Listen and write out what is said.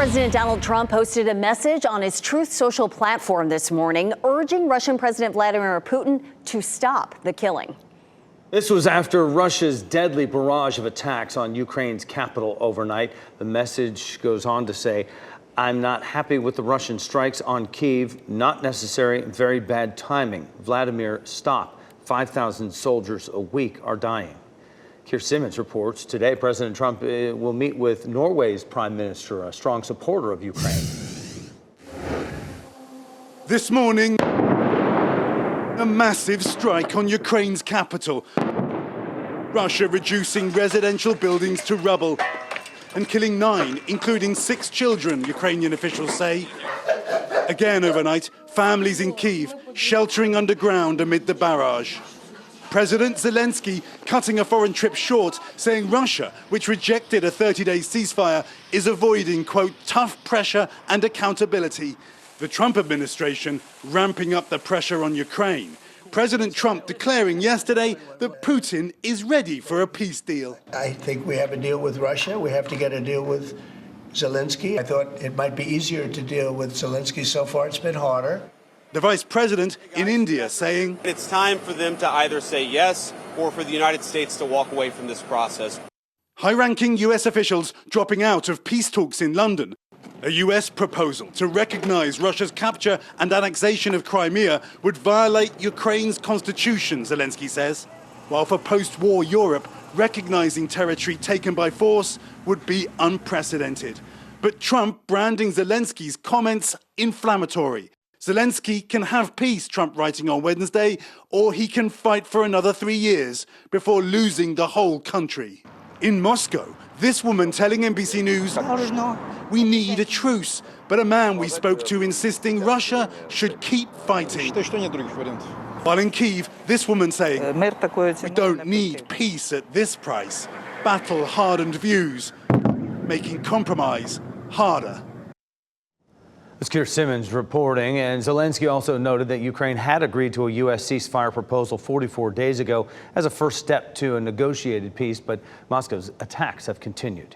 President Donald Trump posted a message on his Truth Social platform this morning, urging Russian President Vladimir Putin to stop the killing. This was after Russia's deadly barrage of attacks on Ukraine's capital overnight. The message goes on to say, "I'm not happy with the Russian strikes on Kyiv. Not necessary, very bad timing. Vladimir, stop. 5,000 soldiers a week are dying." Keir Simmons reports today President Trump will meet with Norway's Prime Minister, a strong supporter of Ukraine. This morning, a massive strike on Ukraine's capital. Russia reducing residential buildings to rubble and killing 9, including 6 children, Ukrainian officials say. Again overnight, families in Kyiv sheltering underground amid the barrage. President Zelensky cutting a foreign trip short, saying Russia, which rejected a 30-day ceasefire, is avoiding, quote, tough pressure and accountability. The Trump administration ramping up the pressure on Ukraine. President Trump declaring yesterday that Putin is ready for a peace deal. I think we have a deal with Russia. We have to get a deal with Zelensky. I thought it might be easier to deal with Zelensky. So far, it's been harder. The vice president in India saying it's time for them to either say yes or for the United States to walk away from this process. High-ranking US officials dropping out of peace talks in London. A US proposal to recognize Russia's capture and annexation of Crimea would violate Ukraine's constitution, Zelensky says. While for post-war Europe, recognizing territory taken by force would be unprecedented. But Trump branding Zelensky's comments inflammatory. Zelensky can have peace, Trump writing on Wednesday, or he can fight for another 3 years before losing the whole country. In Moscow, this woman telling NBC News, "We need a truce," but a man we spoke to insisting Russia should keep fighting. While in Kyiv, this woman saying, "We don't need peace at this price." Battle-hardened views, making compromise harder. It's Keir Simmons reporting, and Zelensky also noted that Ukraine had agreed to a U.S. ceasefire proposal 44 days ago as a first step to a negotiated peace, but Moscow's attacks have continued.